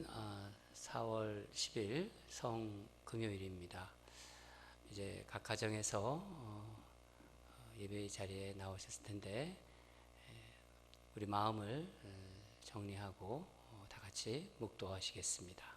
오늘은 4월 10일 성금요일입니다. 이제 각 가정에서 예배 자리에 나오셨을 텐데 우리 마음을 정리하고 다 같이 묵도하시겠습니다.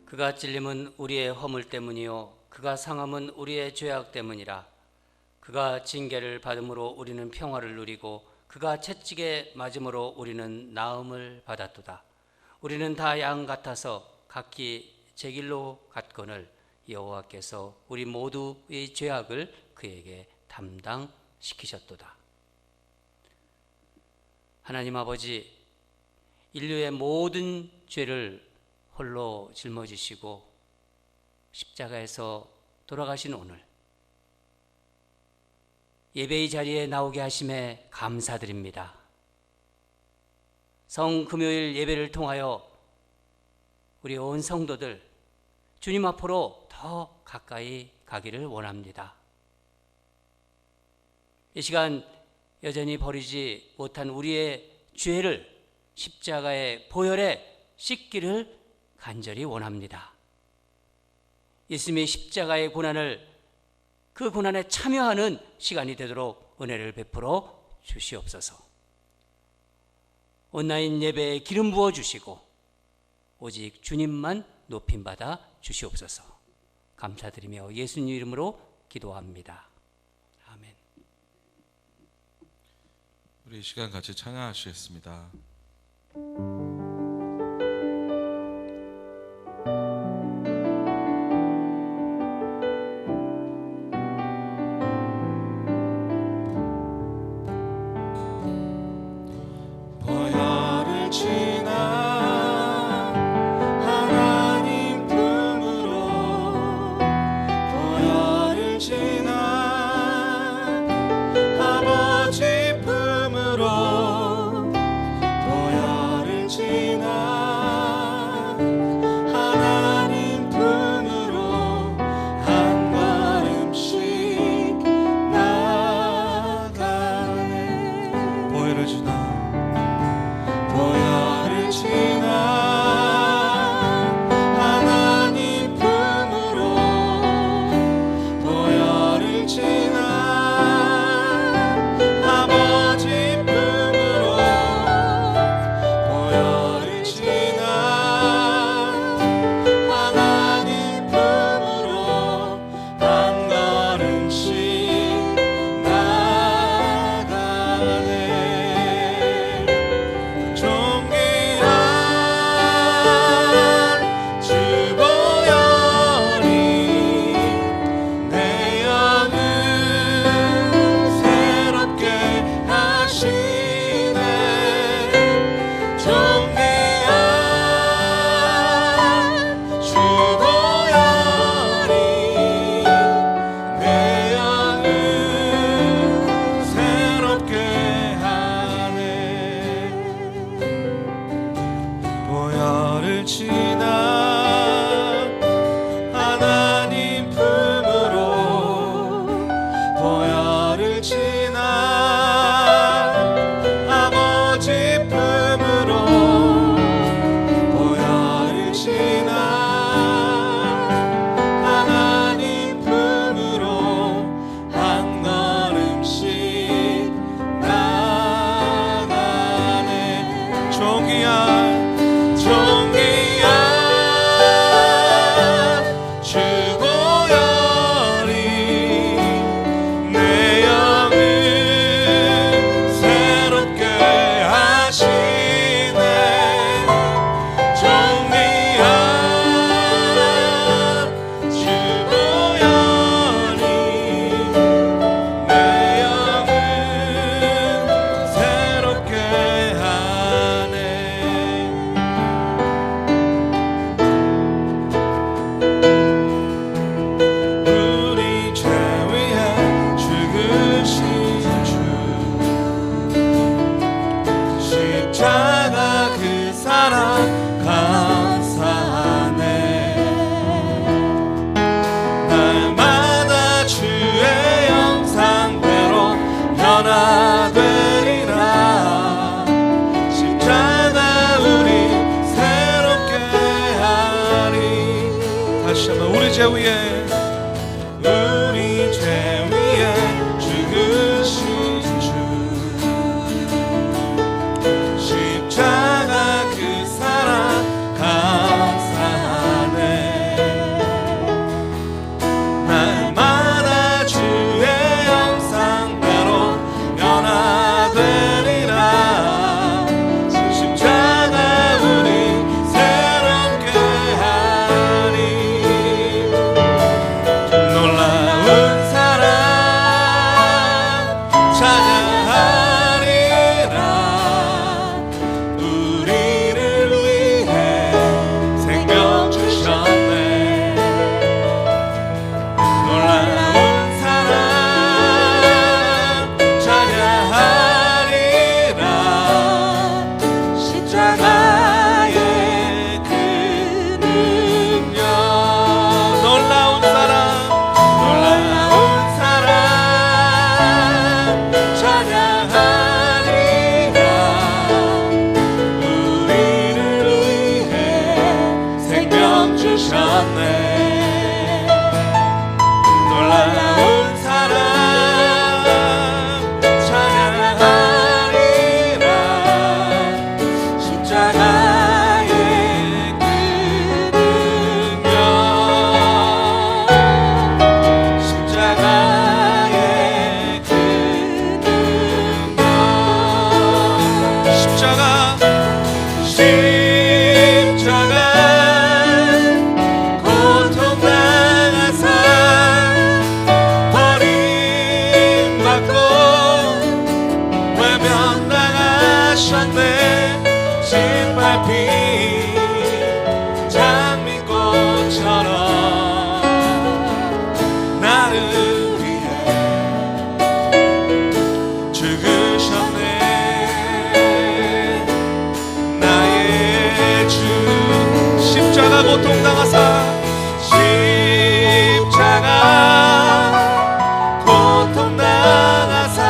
그가 찔림은 우리의 허물 때문이요 그가 상함은 우리의 죄악 때문이라. 그가 징계를 받음으로 우리는 평화를 누리고 그가 채찍에 맞음으로 우리는 나음을 받았도다. 우리는 다 양 같아서 각기 제 길로 갔거늘 여호와께서 우리 모두의 죄악을 그에게 담당시키셨도다. 하나님 아버지, 인류의 모든 죄를 홀로 짊어지시고 십자가에서 돌아가신 오늘 예배의 자리에 나오게 하심에 감사드립니다. 성금요일 예배를 통하여 우리 온 성도들 주님 앞으로 더 가까이 가기를 원합니다. 이 시간 여전히 버리지 못한 우리의 죄를 십자가의 보혈에 씻기를 간절히 원합니다. 예수님의 십자가의 고난을 그 고난에 참여하는 시간이 되도록 은혜를 베풀어 주시옵소서. 온라인 예배에 기름 부어 주시고 오직 주님만 높임받아 주시옵소서. 감사드리며 예수님 이름으로 기도합니다. 아멘. 우리 이 시간 같이 찬양하시겠습니다. 보혈을 지나 다시 한번 우리 죄 위에 죽으신 주 십자가 그 사랑 감사하네 날마다 주의 영상 나로 변화되리라 십자가 우리 새롭게 하리 놀라운 사랑 찬양하리라 우리를 위해 생명 주셨네 놀라운 사랑 찬양하리라 십자가의 그 능력 놀라운 사랑 찬양하리라 우리를 위해 생명 주셨네 놀라운 사랑 찬양하리라 십자가의 그 능력 십자가의 그 능력 십자가 고통당하사 버림받고 외면당하셨네 짓밟힌 장미꽃처럼 나를 위해 죽으셨네 나의 주 십자가 고통당하사 십자가 고통당하사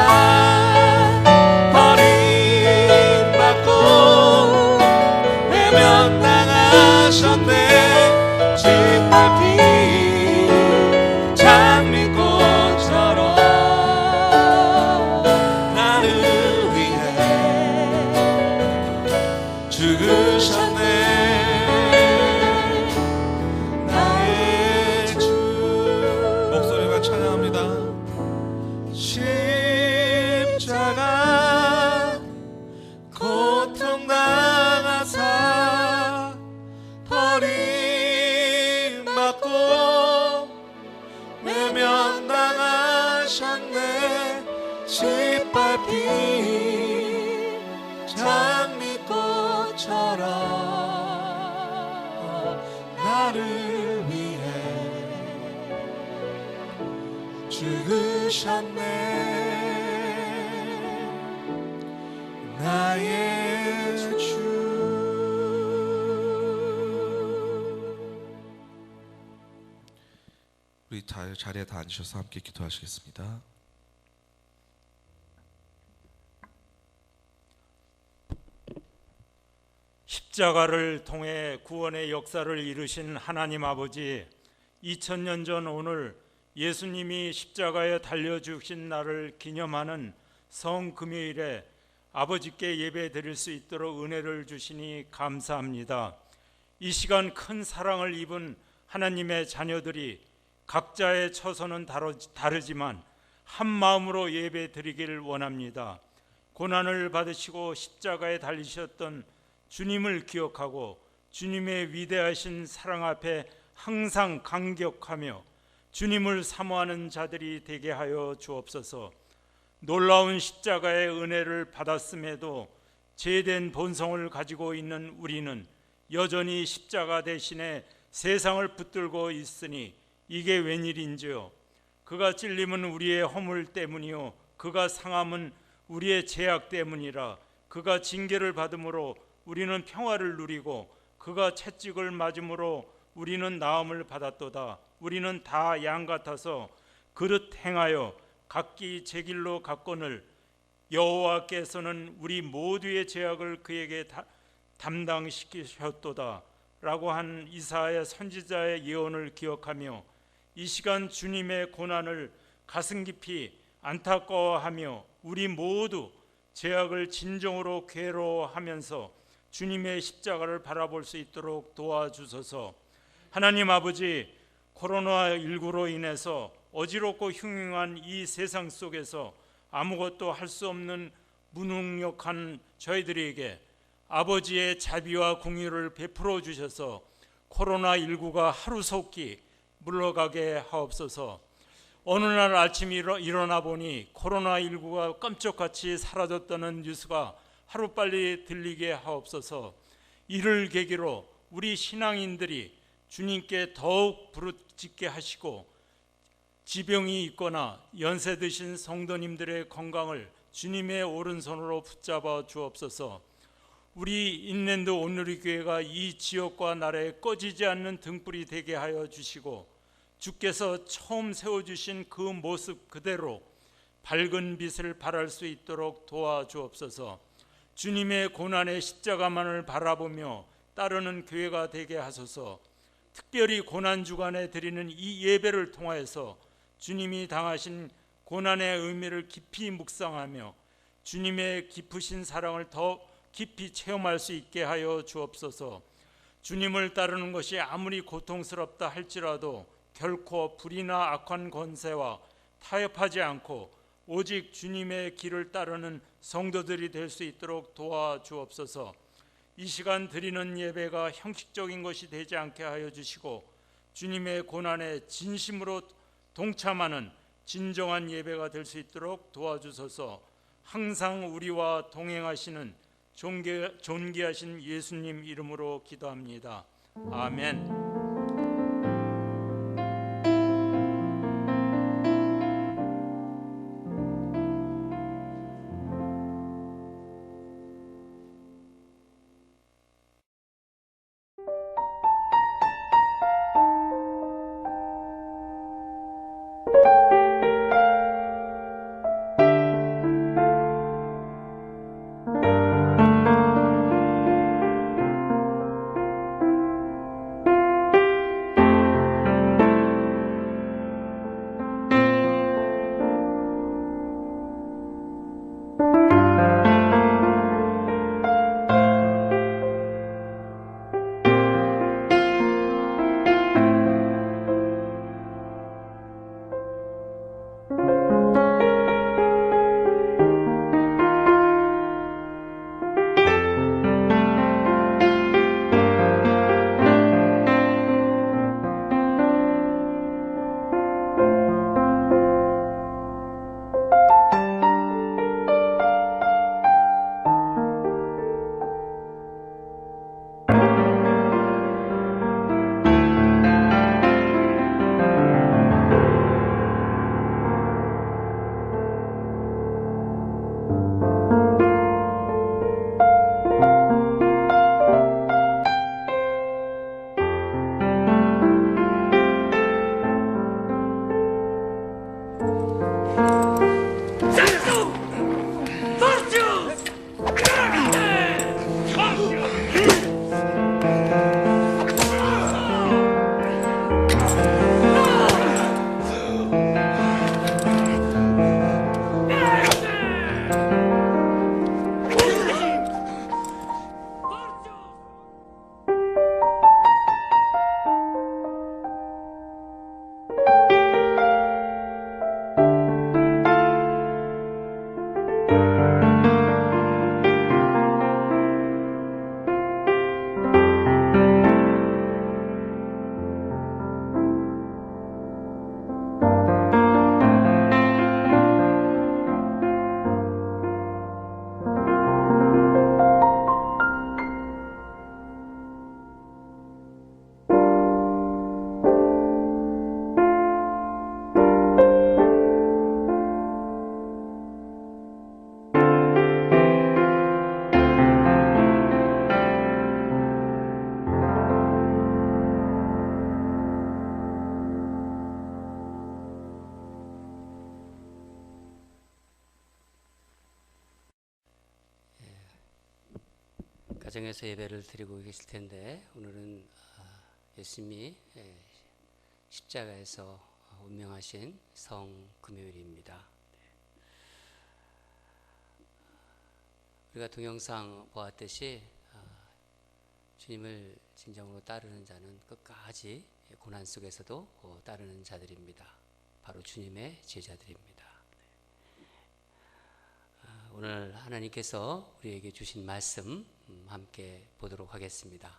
버림받고 외면당하셨네 짓밟힌 장미꽃처럼 나를 위해 죽으셨네 나의 주 목소리가 찬양합니다 십자가 고통당하사 버림받고 외면당하셨네 짓밟힌 장미꽃처럼 나를 위해 죽으셨네 나의 주 우리 자리에 다 앉으셔서 함께 기도하시겠습니다. 십자가를 통해 구원의 역사를 이루신 하나님 아버지, 2000년 전 오늘 예수님이 십자가에 달려 죽으신 날을 기념하는 성금요일에 아버지께 예배 드릴 수 있도록 은혜를 주시니 감사합니다. 이 시간 큰 사랑을 입은 하나님의 자녀들이 각자의 처소는 다르지만 한 마음으로 예배 드리길 원합니다. 고난을 받으시고 십자가에 달리셨던 주님을 기억하고 주님의 위대하신 사랑 앞에 항상 감격하며 주님을 사모하는 자들이 되게 하여 주옵소서. 놀라운 십자가의 은혜를 받았음에도 죄된 본성을 가지고 있는 우리는 여전히 십자가 대신에 세상을 붙들고 있으니 이게 웬일인지요. 그가 찔림은 우리의 허물 때문이요 그가 상함은 우리의 죄악 때문이라. 그가 징계를 받음으로 우리는 평화를 누리고 그가 채찍을 맞음으로 우리는 나음을 받았도다. 우리는 다 양 같아서 그릇 행하여 각기 제 길로 갔거늘 여호와께서는 우리 모두의 죄악을 그에게 담당시키셨도다. 라고 한 이사야 선지자의 예언을 기억하며 이 시간 주님의 고난을 가슴 깊이 안타까워하며 우리 모두 죄악을 진정으로 괴로워하면서 주님의 십자가를 바라볼 수 있도록 도와주소서. 하나님 아버지, 코로나19로 인해서 어지럽고 흉흉한 이 세상 속에서 아무것도 할 수 없는 무능력한 저희들에게 아버지의 자비와 공의를 베풀어 주셔서 코로나19가 하루속히 물러가게 하옵소서. 어느 날 아침 일어나 보니 코로나19가 깜짝같이 사라졌다는 뉴스가 하루빨리 들리게 하옵소서. 이를 계기로 우리 신앙인들이 주님께 더욱 부르짖게 하시고 지병이 있거나 연세 드신 성도님들의 건강을 주님의 오른손으로 붙잡아 주옵소서. 우리 인랜드 온누리 교회가 이 지역과 나라에 꺼지지 않는 등불이 되게 하여 주시고 주께서 처음 세워주신 그 모습 그대로 밝은 빛을 발할 수 있도록 도와주옵소서. 주님의 고난의 십자가만을 바라보며 따르는 교회가 되게 하소서. 특별히 고난 주간에 드리는 이 예배를 통하여서 주님이 당하신 고난의 의미를 깊이 묵상하며 주님의 깊으신 사랑을 더 깊이 체험할 수 있게 하여 주옵소서. 주님을 따르는 것이 아무리 고통스럽다 할지라도 결코 불의나 악한 권세와 타협하지 않고 오직 주님의 길을 따르는 성도들이 될 수 있도록 도와주옵소서. 이 시간 드리는 예배가 형식적인 것이 되지 않게 하여 주시고 주님의 고난에 진심으로 동참하는 진정한 예배가 될 수 있도록 도와주소서. 항상 우리와 동행하시는 존귀하신 예수님 이름으로 기도합니다. 아멘. 가정에서 예배를 드리고 계실 텐데 오늘은 예수님이 십자가에서 운명하신 성금요일입니다. 우리가 동영상 보았듯이 주님을 진정으로 따르는 자는 끝까지 고난 속에서도 따르는 자들입니다. 바로 주님의 제자들입니다. 오늘 하나님께서 우리에게 주신 말씀 함께 보도록 하겠습니다.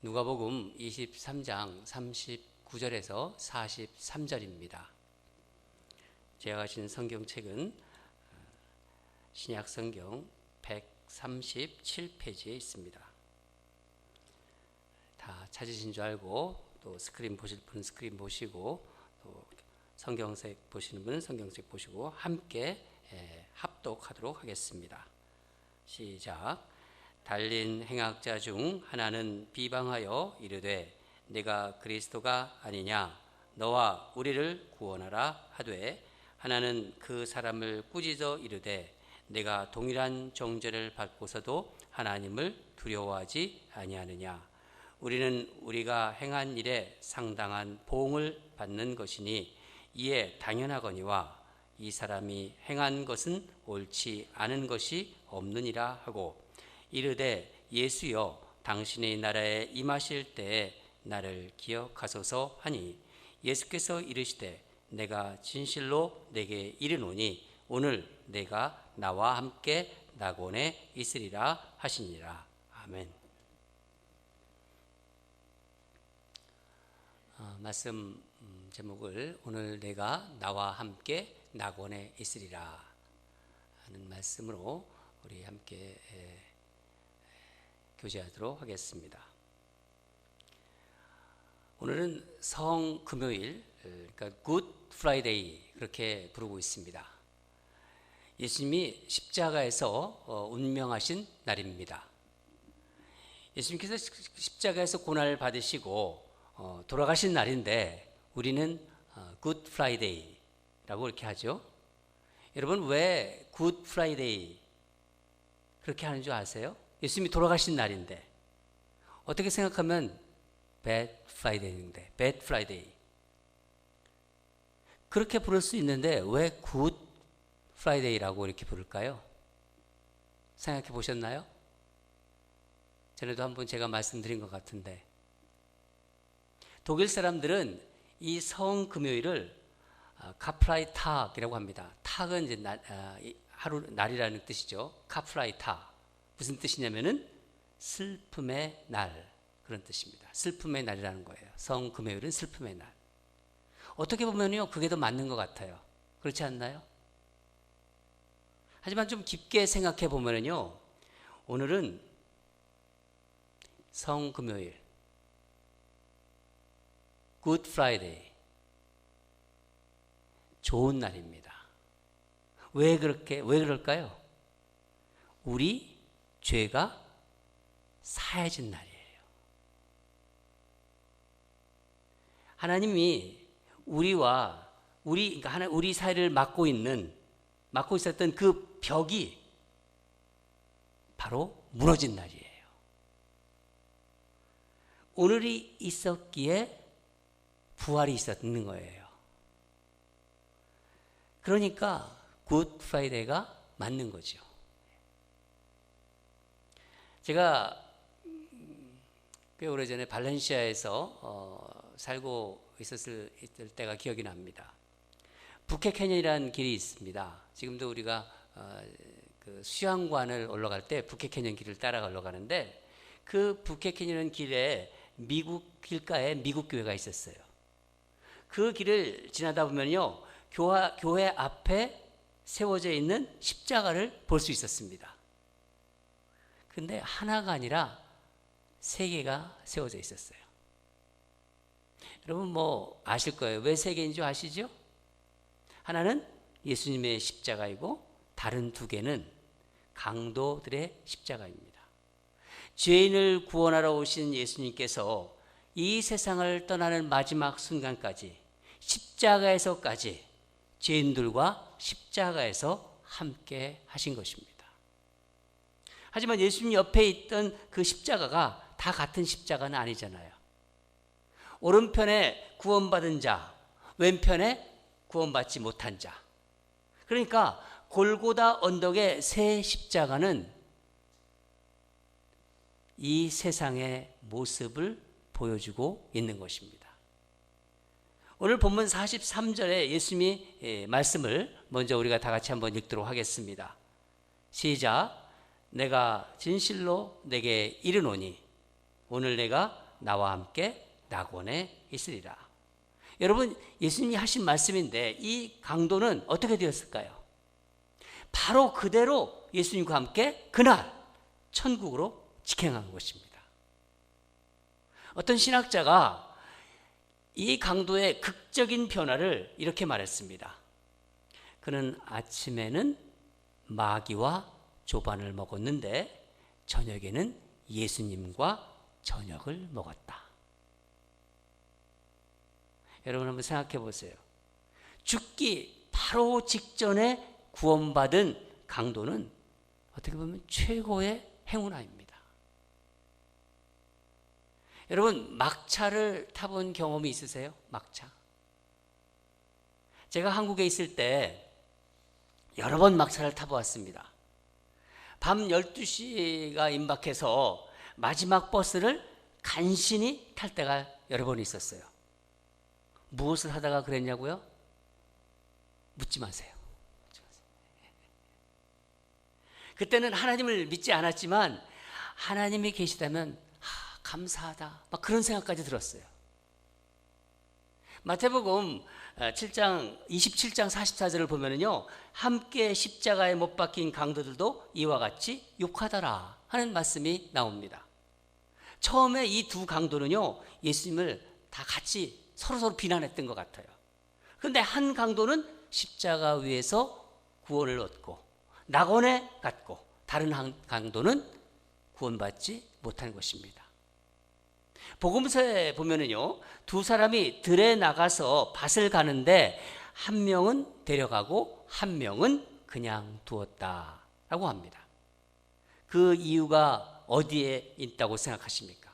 누가복음 23장 39절에서 43절입니다. 제가 가진 성경책은 신약성경 137페이지에 있습니다. 다 찾으신 줄 알고 또 스크린 보실 분은 스크린 보시고 또 성경책 보시는 분은 성경책 보시고 함께 합독하도록 하겠습니다. 시작. 달린 행악자 중 하나는 비방하여 이르되 내가 그리스도가 아니냐 너와 우리를 구원하라 하되 하나는 그 사람을 꾸짖어 이르되 내가 동일한 정죄를 받고서도 하나님을 두려워하지 아니하느냐 우리는 우리가 행한 일에 상당한 보응을 받는 것이니 이에 당연하거니와 이 사람이 행한 것은 옳지 않은 것이 없느니라 하고 이르되 예수여 당신의 나라에 임하실 때에 나를 기억하소서 하니 예수께서 이르시되 내가 진실로 내게 이르노니 오늘 내가 나와 함께 낙원에 있으리라 하시니라. 아멘. 말씀 제목을 오늘 내가 나와 함께 낙원에 있으리라 하는 말씀으로 우리 함께 교제하도록 하겠습니다. 오늘은 성금요일, 그러니까 굿 프라이데이 그렇게 부르고 있습니다. 예수님이 십자가에서 운명하신 날입니다. 예수님께서 십자가에서 고난을 받으시고 돌아가신 날인데 우리는 굿 프라이데이라고 이렇게 하죠. 여러분 왜 굿 프라이데이 그렇게 하는 줄 아세요? 예수님이 돌아가신 날인데 어떻게 생각하면 배드 프라이데이인데 배드 프라이데이 그렇게 부를 수 있는데 왜 굿 프라이데이라고 이렇게 부를까요? 생각해 보셨나요? 전에도 한번 제가 말씀드린 것 같은데 독일 사람들은 이 성금요일을 카프라이탁이라고 합니다. 탁은 이제 날이라는 뜻이죠. 카프라이탁 무슨 뜻이냐면은 슬픔의 날 그런 뜻입니다. 슬픔의 날이라는 거예요. 성금요일은 슬픔의 날. 어떻게 보면요 그게 더 맞는 것 같아요. 그렇지 않나요? 하지만 좀 깊게 생각해 보면요 오늘은 성금요일 굿 프라이데이 좋은 날입니다. 왜 그럴까요? 우리 죄가 사해진 날이에요. 하나님이 우리 사이를 막고 있었던 그 벽이 바로 무너진 날이에요. 오늘이 있었기에 부활이 있었는 거예요. 그러니까 굿 프라이데이가 맞는 거죠. 제가 꽤 오래전에 발렌시아에서 살고 있을 때가 기억이 납니다. 부케 캐년이라는 길이 있습니다. 지금도 우리가 그 수양관을 올라갈 때 부케 캐년 길을 따라 올라가는데 그 부케 캐년 길에 미국 길가에 미국 교회가 있었어요. 그 길을 지나다 보면요 교회 앞에 세워져 있는 십자가를 볼 수 있었습니다. 근데 하나가 아니라 세 개가 세워져 있었어요. 여러분 뭐 아실 거예요. 왜 세 개인 줄 아시죠? 하나는 예수님의 십자가이고 다른 두 개는 강도들의 십자가입니다. 죄인을 구원하러 오신 예수님께서 이 세상을 떠나는 마지막 순간까지 십자가에서까지 죄인들과 십자가에서 함께 하신 것입니다. 하지만 예수님 옆에 있던 그 십자가가 다 같은 십자가는 아니잖아요. 오른편에 구원받은 자, 왼편에 구원받지 못한 자. 그러니까 골고다 언덕의 새 십자가는 이 세상의 모습을 보여주고 있는 것입니다. 오늘 본문 43절에 예수님이 말씀을 먼저 우리가 다 같이 한번 읽도록 하겠습니다. 시작. 내가 진실로 내게 이르노니 오늘 내가 나와 함께 낙원에 있으리라. 여러분, 예수님이 하신 말씀인데 이 강도는 어떻게 되었을까요? 바로 그대로 예수님과 함께 그날 천국으로 직행한 것입니다. 어떤 신학자가 이 강도의 극적인 변화를 이렇게 말했습니다. 그는 아침에는 마귀와 조반을 먹었는데 저녁에는 예수님과 저녁을 먹었다. 여러분 한번 생각해 보세요. 죽기 바로 직전에 구원받은 강도는 어떻게 보면 최고의 행운아입니다. 여러분, 막차를 타본 경험이 있으세요? 막차. 제가 한국에 있을 때 여러 번 막차를 타보았습니다. 밤 12시가 임박해서 마지막 버스를 간신히 탈 때가 여러 번 있었어요. 무엇을 하다가 그랬냐고요? 묻지 마세요. 그때는 하나님을 믿지 않았지만 하나님이 계시다면 감사하다, 막 그런 생각까지 들었어요. 마태복음 27장 44절을 보면은요, 함께 십자가에 못 박힌 강도들도 이와 같이 욕하더라 하는 말씀이 나옵니다. 처음에 이 두 강도는요, 예수님을 다 같이 서로 비난했던 것 같아요. 그런데 한 강도는 십자가 위에서 구원을 얻고 낙원에 갔고, 다른 한 강도는 구원받지 못한 것입니다. 복음서에 보면은요, 두 사람이 들에 나가서 밭을 가는데 한 명은 데려가고 한 명은 그냥 두었다라고 합니다. 그 이유가 어디에 있다고 생각하십니까?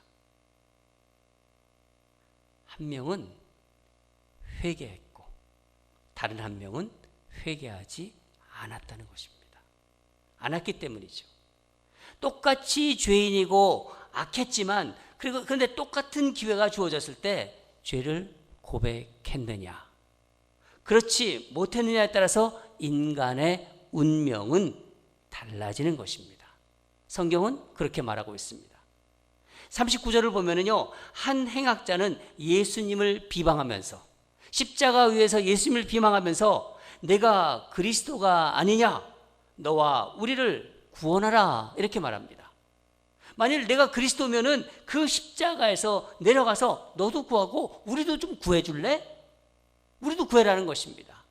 한 명은 회개했고 다른 한 명은 회개하지 않았다는 것입니다. 않았기 때문이죠. 똑같이 죄인이고 악했지만 그런데 똑같은 기회가 주어졌을 때 죄를 고백했느냐, 그렇지 못했느냐에 따라서 인간의 운명은 달라지는 것입니다. 성경은 그렇게 말하고 있습니다. 39절을 보면은요, 한 행악자는 예수님을 비방하면서, 십자가 위에서 예수님을 비방하면서 내가 그리스도가 아니냐, 너와 우리를 구원하라, 이렇게 말합니다. 만일 내가 그리스도면은 그 십자가에서 내려가서 너도 구하고 우리도 좀 구해줄래? 우리도 구해라는 것입니다.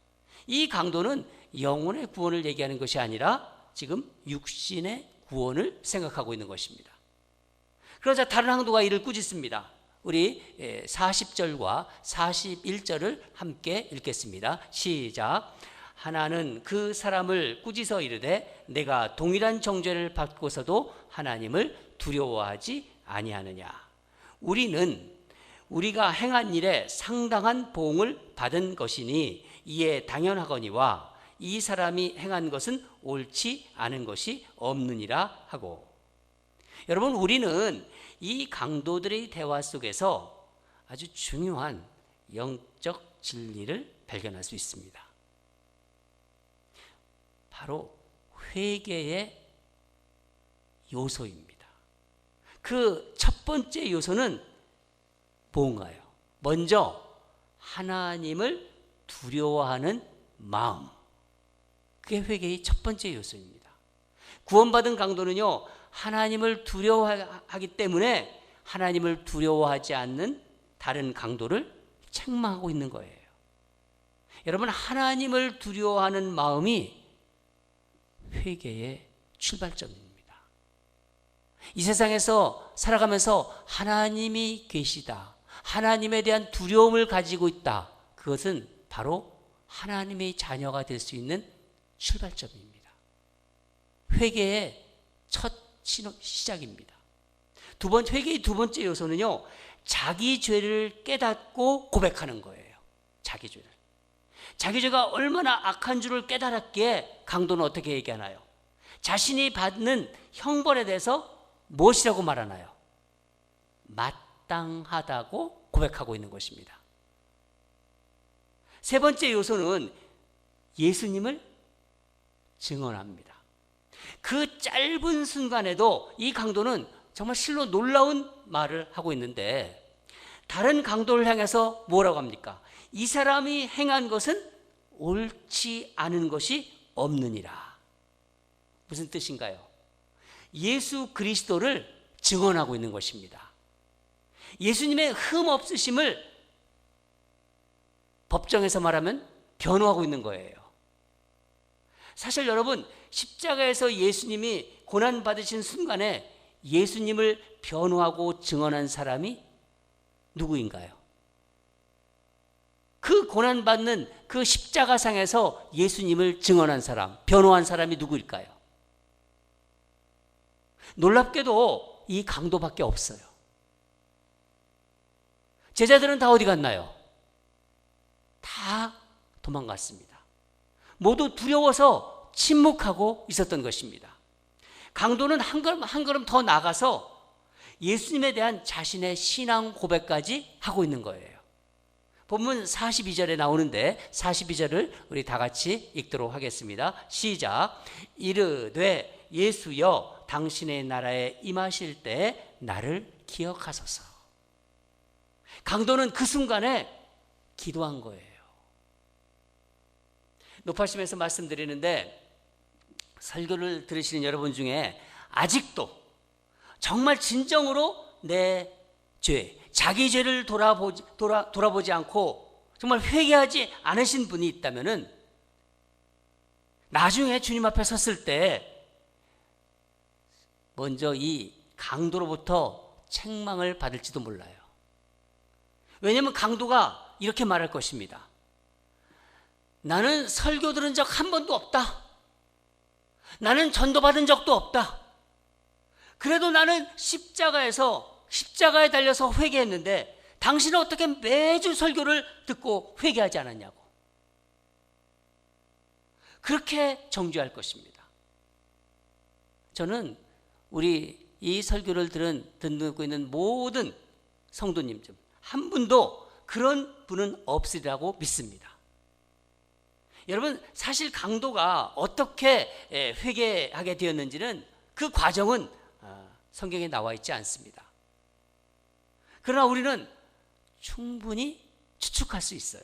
이 강도는 영혼의 구원을 얘기하는 것이 아니라 지금 육신의 구원을 생각하고 있는 것입니다. 그러자 다른 강도가 이를 꾸짖습니다. 우리 40절과 41절을 함께 읽겠습니다. 시작. 하나는 그 사람을 꾸짖어 이르되 내가 동일한 정죄를 받고서도 하나님을 두려워하지 아니하느냐. 우리는 우리가 행한 일에 상당한 보응을 받은 것이니 이에 당연하거니와 이 사람이 행한 것은 옳지 않은 것이 없느니라 하고. 여러분, 우리는 이 강도들의 대화 속에서 아주 중요한 영적 진리를 발견할 수 있습니다. 바로 회개의 요소입니다. 그 첫 번째 요소는 뭔가요? 먼저 하나님을 두려워하는 마음, 그게 회개의 첫 번째 요소입니다. 구원받은 강도는요, 하나님을 두려워하기 때문에 하나님을 두려워하지 않는 다른 강도를 책망하고 있는 거예요. 여러분, 하나님을 두려워하는 마음이 회개의 출발점입니다. 이 세상에서 살아가면서 하나님이 계시다, 하나님에 대한 두려움을 가지고 있다, 그것은 바로 하나님의 자녀가 될 수 있는 출발점입니다. 회개의 첫 시작입니다. 회개의 두 번째 요소는요, 자기 죄를 깨닫고 고백하는 거예요. 자기 죄를. 자기 죄가 얼마나 악한 줄을 깨달았기에 강도는 어떻게 얘기하나요? 자신이 받는 형벌에 대해서 무엇이라고 말하나요? 마땅하다고 고백하고 있는 것입니다. 세 번째 요소는 예수님을 증언합니다. 그 짧은 순간에도 이 강도는 정말 실로 놀라운 말을 하고 있는데, 다른 강도를 향해서 뭐라고 합니까? 이 사람이 행한 것은 옳지 않은 것이 없느니라. 무슨 뜻인가요? 예수 그리스도를 증언하고 있는 것입니다. 예수님의 흠 없으심을 법정에서 말하면 변호하고 있는 거예요. 사실 여러분, 십자가에서 예수님이 고난받으신 순간에 예수님을 변호하고 증언한 사람이 누구인가요? 그 고난받는 그 십자가상에서 예수님을 증언한 사람, 변호한 사람이 누구일까요? 놀랍게도 이 강도밖에 없어요. 제자들은 다 어디 갔나요? 다 도망갔습니다. 모두 두려워서 침묵하고 있었던 것입니다. 강도는 한 걸음 더 나가서 예수님에 대한 자신의 신앙 고백까지 하고 있는 거예요. 본문 42절에 나오는데 42절을 우리 다 같이 읽도록 하겠습니다. 시작. 이르되 예수여 당신의 나라에 임하실 때 나를 기억하소서. 강도는 그 순간에 기도한 거예요. 높아심에서 말씀드리는데, 설교를 들으시는 여러분 중에 아직도 정말 진정으로 내 죄, 자기 죄를 돌아보지 않고 정말 회개하지 않으신 분이 있다면은 나중에 주님 앞에 섰을 때 먼저 이 강도로부터 책망을 받을지도 몰라요. 왜냐하면 강도가 이렇게 말할 것입니다. 나는 설교 들은 적 한 번도 없다. 나는 전도받은 적도 없다. 그래도 나는 십자가에 달려서 회개했는데 당신은 어떻게 매주 설교를 듣고 회개하지 않았냐고. 그렇게 정죄할 것입니다. 저는 우리 이 설교를 듣고 있는 모든 성도님 중 한 분도 그런 분은 없으리라고 믿습니다. 여러분, 사실 강도가 어떻게 회개하게 되었는지는 그 과정은 성경에 나와 있지 않습니다. 그러나 우리는 충분히 추측할 수 있어요.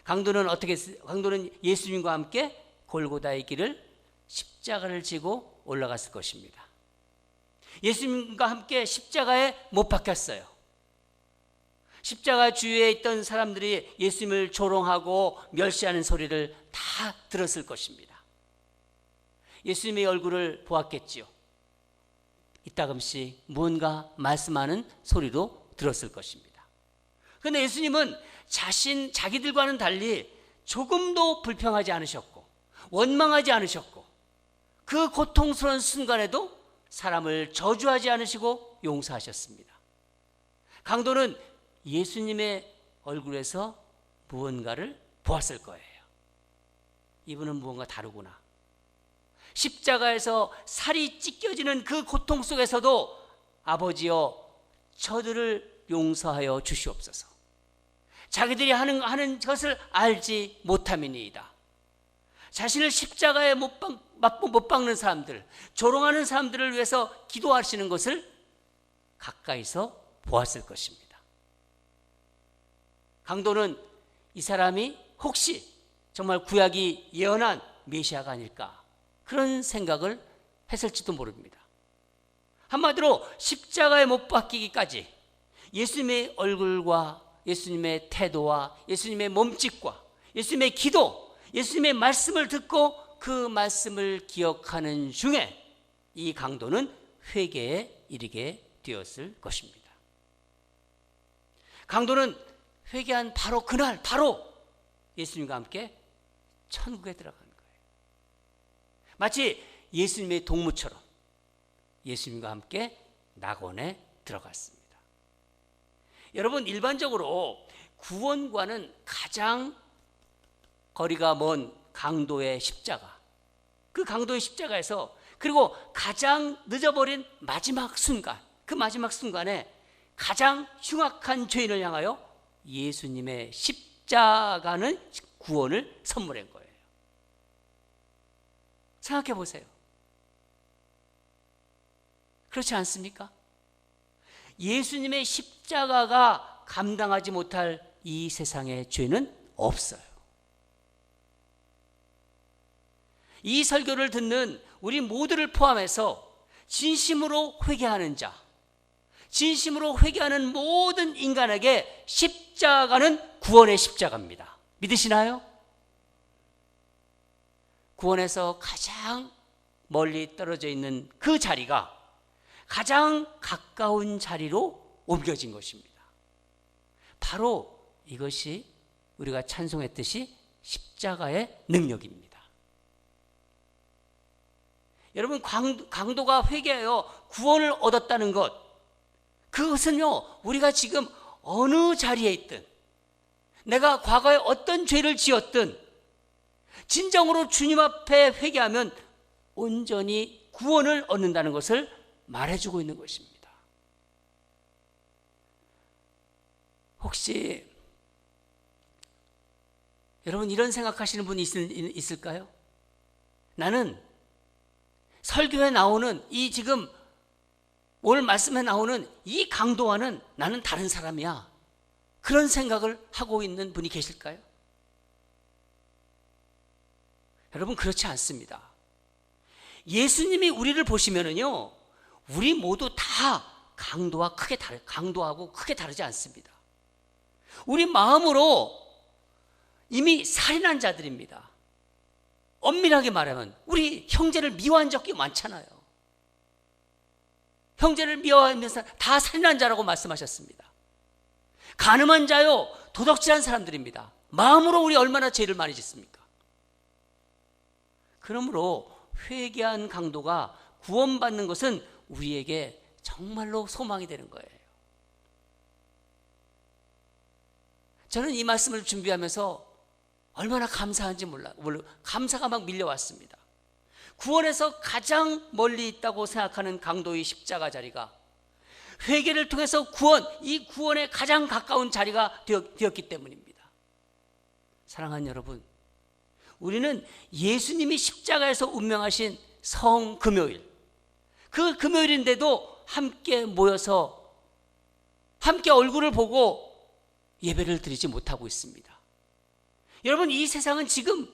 강도는 예수님과 함께 골고다의 길을 십자가를 지고 올라갔을 것입니다. 예수님과 함께 십자가에 못 박혔어요. 십자가 주위에 있던 사람들이 예수님을 조롱하고 멸시하는 소리를 다 들었을 것입니다. 예수님의 얼굴을 보았겠지요. 이따금씩 무언가 말씀하는 소리도 들었을 것입니다. 그런데 예수님은 자기들과는 달리 조금도 불평하지 않으셨고 원망하지 않으셨고 그 고통스러운 순간에도 사람을 저주하지 않으시고 용서하셨습니다. 강도는 예수님의 얼굴에서 무언가를 보았을 거예요. 이분은 무언가 다르구나. 십자가에서 살이 찢겨지는 그 고통 속에서도 아버지여 저들을 용서하여 주시옵소서. 자기들이 하는 것을 알지 못함이니이다. 자신을 십자가에 못 박는 사람들, 조롱하는 사람들을 위해서 기도하시는 것을 가까이서 보았을 것입니다. 강도는 이 사람이 혹시 정말 구약이 예언한 메시아가 아닐까, 그런 생각을 했을지도 모릅니다. 한마디로 십자가에 못 박히기까지 예수님의 얼굴과 예수님의 태도와 예수님의 몸짓과 예수님의 기도, 예수님의 말씀을 듣고 그 말씀을 기억하는 중에 이 강도는 회개에 이르게 되었을 것입니다. 강도는 회개한 바로 그날 바로 예수님과 함께 천국에 들어가는 거예요. 마치 예수님의 동무처럼 예수님과 함께 낙원에 들어갔습니다. 여러분, 일반적으로 구원과는 가장 거리가 먼 강도의 십자가, 그 강도의 십자가에서 그리고 가장 늦어버린 마지막 순간, 그 마지막 순간에 가장 흉악한 죄인을 향하여 예수님의 십자가는 구원을 선물한 거예요. 생각해 보세요. 그렇지 않습니까? 예수님의 십자가가 감당하지 못할 이 세상의 죄는 없어요. 이 설교를 듣는 우리 모두를 포함해서 진심으로 회개하는 자, 진심으로 회개하는 모든 인간에게 십자가는 구원의 십자가입니다. 믿으시나요? 구원에서 가장 멀리 떨어져 있는 그 자리가 가장 가까운 자리로 옮겨진 것입니다. 바로 이것이 우리가 찬송했듯이 십자가의 능력입니다. 여러분, 강도가 회개하여 구원을 얻었다는 것, 그것은요, 우리가 지금 어느 자리에 있든, 내가 과거에 어떤 죄를 지었든 진정으로 주님 앞에 회개하면 온전히 구원을 얻는다는 것을 말해주고 있는 것입니다. 혹시 여러분 이런 생각하시는 분이 있을까요? 나는 설교에 나오는 이 지금 오늘 말씀에 나오는 이 강도와는 나는 다른 사람이야. 그런 생각을 하고 있는 분이 계실까요? 여러분, 그렇지 않습니다. 예수님이 우리를 보시면은요, 우리 모두 다 강도하고 크게 다르지 않습니다. 우리 마음으로 이미 살인한 자들입니다. 엄밀하게 말하면 우리 형제를 미워한 적이 많잖아요. 형제를 미워하면서 다 살인한 자라고 말씀하셨습니다. 간음한 자요, 도덕질한 사람들입니다. 마음으로 우리 얼마나 죄를 많이 짓습니까? 그러므로 회개한 강도가 구원받는 것은 우리에게 정말로 소망이 되는 거예요. 저는 이 말씀을 준비하면서 얼마나 감사한지 감사가 막 밀려왔습니다. 구원에서 가장 멀리 있다고 생각하는 강도의 십자가 자리가 회개를 통해서 이 구원에 가장 가까운 자리가 되었기 때문입니다. 사랑하는 여러분, 우리는 예수님이 십자가에서 운명하신 성금요일, 그 금요일인데도 함께 모여서 함께 얼굴을 보고 예배를 드리지 못하고 있습니다. 여러분, 이 세상은 지금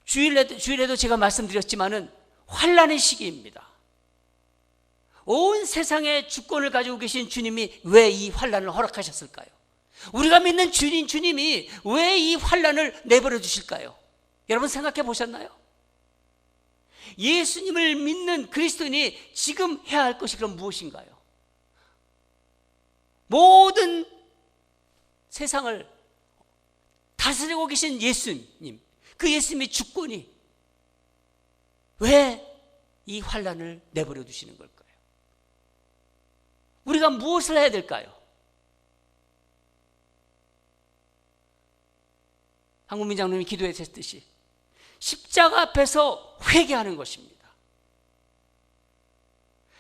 주일에도 제가 말씀드렸지만은 환난의 시기입니다. 온 세상의 주권을 가지고 계신 주님이 왜 이 환난을 허락하셨을까요? 우리가 믿는 주님이 왜 이 환난을 내버려 두실까요? 여러분, 생각해 보셨나요? 예수님을 믿는 그리스도인이 지금 해야 할 것이 그럼 무엇인가요? 모든 세상을 다스리고 계신 예수님, 그 예수님의 주권이 왜 이 환난을 내버려 두시는 걸까요? 우리가 무엇을 해야 될까요? 한국민 장로님이 기도해 주셨듯이 십자가 앞에서 회개하는 것입니다.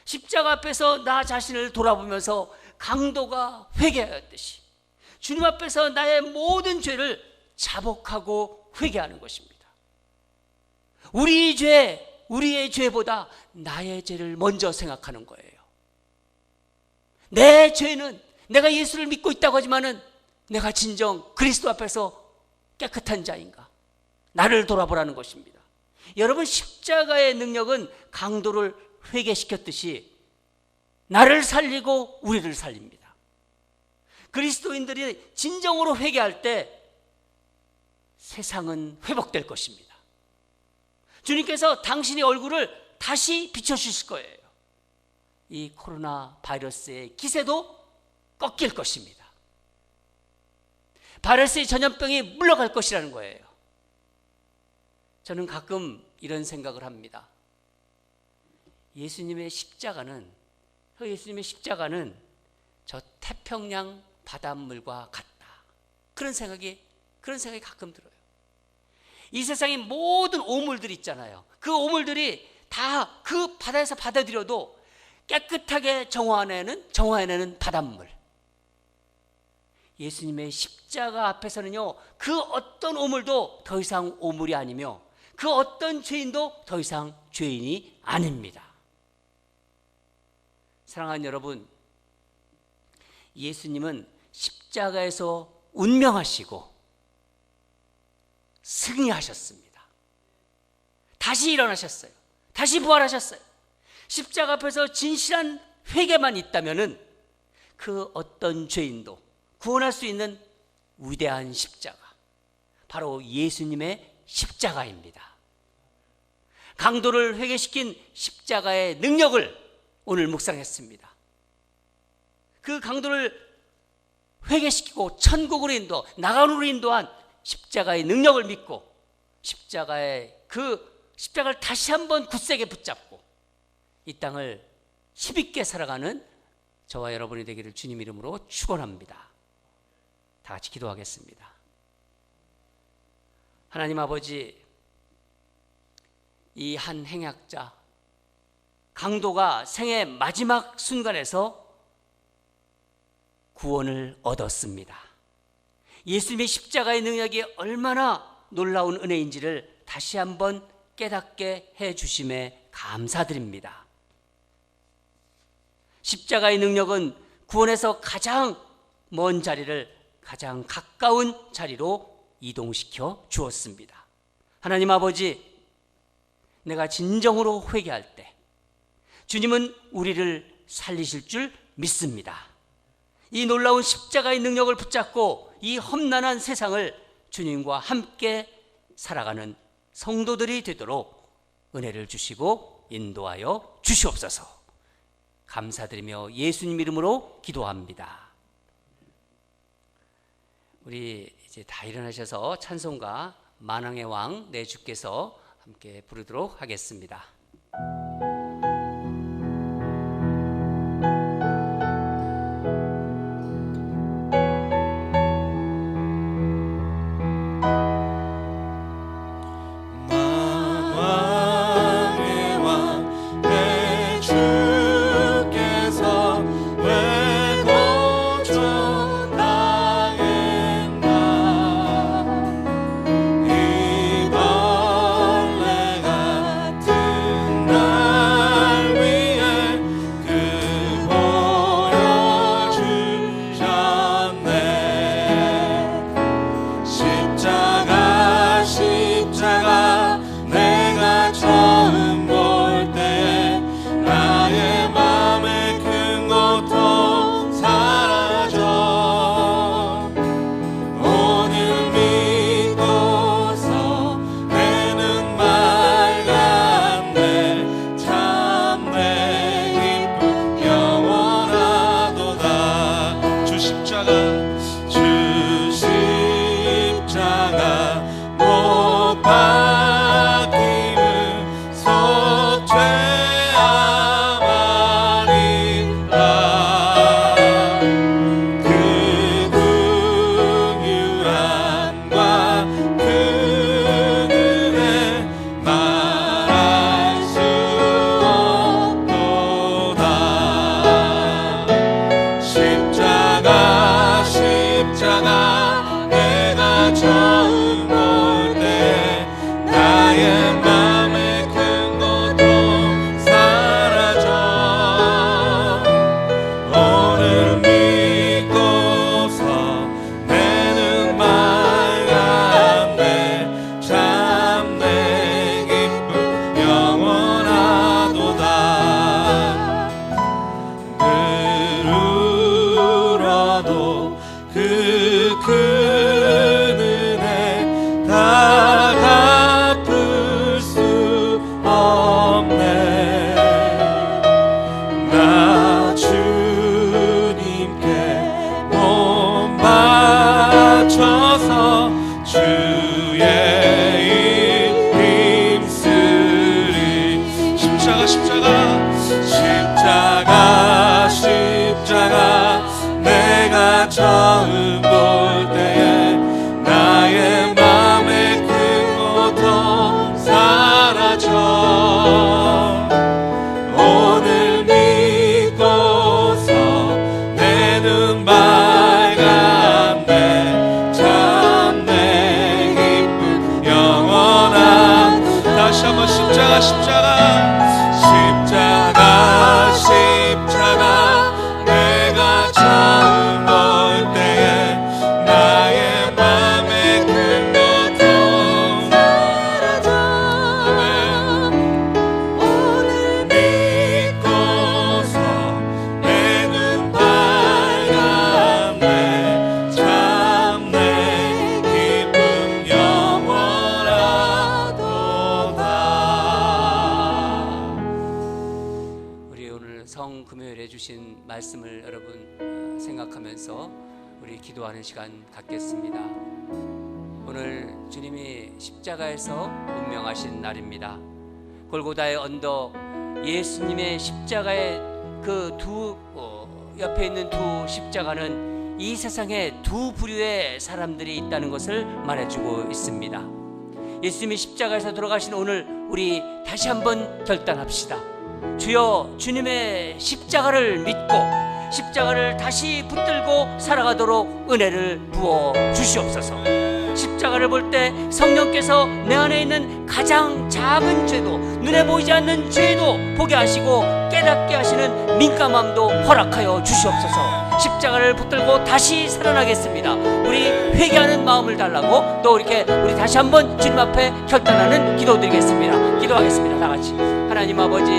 십자가 앞에서 나 자신을 돌아보면서 강도가 회개하였듯이 주님 앞에서 나의 모든 죄를 자복하고 회개하는 것입니다. 우리의 죄보다 나의 죄를 먼저 생각하는 거예요. 내 죄는 내가 예수를 믿고 있다고 하지만은 내가 진정 그리스도 앞에서 깨끗한 자인가? 나를 돌아보라는 것입니다. 여러분, 십자가의 능력은 강도를 회개시켰듯이 나를 살리고 우리를 살립니다. 그리스도인들이 진정으로 회개할 때 세상은 회복될 것입니다. 주님께서 당신의 얼굴을 다시 비춰주실 거예요. 이 코로나 바이러스의 기세도 꺾일 것입니다. 바이러스의 전염병이 물러갈 것이라는 거예요. 저는 가끔 이런 생각을 합니다. 예수님의 십자가는 저 태평양 바닷물과 같다. 그런 생각이 가끔 들어요. 이 세상의 모든 오물들이 있잖아요. 그 오물들이 다 그 바다에서 받아들여도 깨끗하게 정화해내는 바닷물. 예수님의 십자가 앞에서는요, 그 어떤 오물도 더 이상 오물이 아니며 그 어떤 죄인도 더 이상 죄인이 아닙니다. 사랑하는 여러분, 예수님은 십자가에서 운명하시고 승리하셨습니다. 다시 일어나셨어요. 다시 부활하셨어요. 십자가 앞에서 진실한 회개만 있다면은 그 어떤 죄인도 구원할 수 있는 위대한 십자가, 바로 예수님의 십자가입니다. 강도를 회개시킨 십자가의 능력을 오늘 묵상했습니다. 그 강도를 회개시키고 천국으로 나가으로 인도한 십자가의 능력을 믿고 십자가를 다시 한번 굳세게 붙잡고 이 땅을 힘있게 살아가는 저와 여러분이 되기를 주님 이름으로 축원합니다. 다 같이 기도하겠습니다. 하나님 아버지, 이 한 행약자 강도가 생의 마지막 순간에서 구원을 얻었습니다. 예수님의 십자가의 능력이 얼마나 놀라운 은혜인지를 다시 한번 깨닫게 해주심에 감사드립니다. 십자가의 능력은 구원에서 가장 먼 자리를 가장 가까운 자리로 이동시켜 주었습니다. 하나님 아버지, 내가 진정으로 회개할 때 주님은 우리를 살리실 줄 믿습니다. 이 놀라운 십자가의 능력을 붙잡고 이 험난한 세상을 주님과 함께 살아가는 성도들이 되도록 은혜를 주시고 인도하여 주시옵소서. 감사드리며 예수님 이름으로 기도합니다. 우리 이제 다 일어나셔서 찬송가 만왕의 왕 내 주께서 함께 부르도록 하겠습니다. 십자가 말씀을 여러분 생각하면서 우리 기도하는 시간 갖겠습니다. 오늘 주님이 십자가에서 운명하신 날입니다. 골고다의 언덕, 예수님의 십자가의 그 두 옆에 있는 두 십자가는 이 세상에 두 부류의 사람들이 있다는 것을 말해주고 있습니다. 예수님이 십자가에서 돌아가신 오늘 우리 다시 한번 결단합시다. 주여, 주님의 십자가를 믿고 십자가를 다시 붙들고 살아가도록 은혜를 부어 주시옵소서. 십자가를 볼 때 성령께서 내 안에 있는 가장 작은 죄도, 눈에 보이지 않는 죄도 보게 하시고 깨닫게 하시는 민감함도 허락하여 주시옵소서. 십자가를 붙들고 다시 살아나겠습니다. 우리 회개하는 마음을 달라고 또 이렇게 우리 다시 한번 주님 앞에 결단하는 기도 드리겠습니다. 기도하겠습니다. 다 같이. 하나님 아버지,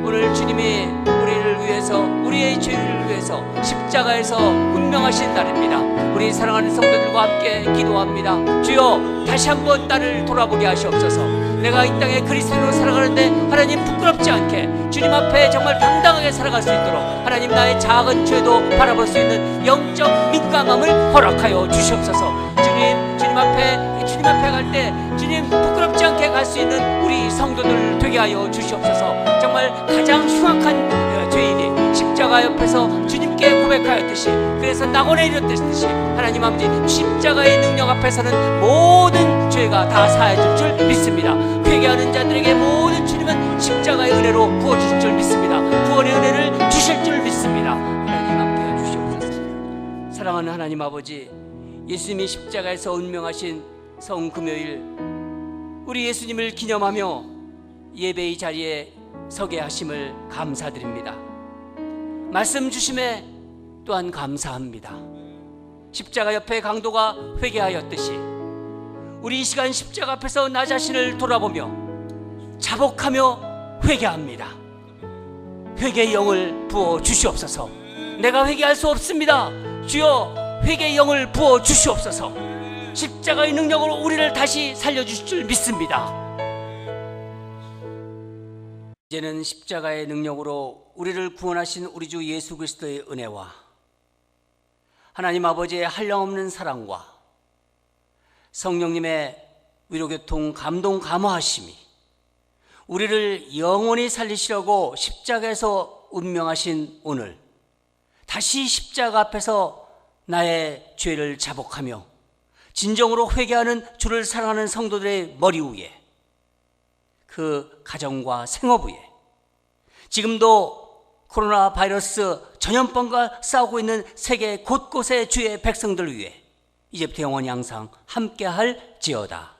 오늘 주님이 우리를 위해서, 우리의 죄를 위해서 십자가에서 운명하신 날입니다. 우리 사랑하는 성도들과 함께 기도합니다. 주여, 다시 한번 나를 돌아보게 하시옵소서. 내가 이 땅에 그리스도로 살아가는데 하나님 부끄럽지 않게 주님 앞에 정말 당당하게 살아갈 수 있도록 하나님, 나의 작은 죄도 바라볼 수 있는 영적 민감함을 허락하여 주시옵소서. 주님 앞에 갈 때 주님 부끄럽지 않게 갈 수 있는 우리 성도들 되게 하여 주시옵소서. 정말 가장 흉악한 죄인이 십자가 옆에서 주님께 고백하였듯이, 그래서 낙원에 이르렀듯이 하나님 아버지, 십자가의 능력 앞에서는 모든 죄가 다 사해질 줄 믿습니다. 회개하는 자들에게 모든 주님은 십자가의 은혜로 부어주실 줄 믿습니다. 구원의 은혜를 주실 줄 믿습니다. 하나님 함께해 주시옵소서. 사랑하는 하나님 아버지, 예수님이 십자가에서 운명하신 성금요일, 우리 예수님을 기념하며 예배의 자리에 서게 하심을 감사드립니다. 말씀 주심에 또한 감사합니다. 십자가 옆에 강도가 회개하였듯이 우리 이 시간 십자가 앞에서 나 자신을 돌아보며 자복하며 회개합니다. 회개의 영을 부어 주시옵소서. 내가 회개할 수 없습니다. 주여, 회개의 영을 부어 주시옵소서. 십자가의 능력으로 우리를 다시 살려주실 줄 믿습니다. 이제는 십자가의 능력으로 우리를 구원하신 우리 주 예수 그리스도의 은혜와 하나님 아버지의 한량없는 사랑과 성령님의 위로교통 감동 감화하심이 우리를 영원히 살리시려고 십자가에서 운명하신 오늘, 다시 십자가 앞에서 나의 죄를 자복하며 진정으로 회개하는 주를 사랑하는 성도들의 머리 위에, 그 가정과 생업 위에, 지금도 코로나 바이러스 전염병과 싸우고 있는 세계 곳곳의 주의 백성들 위해 이제부터 영원히 항상 함께할지어다.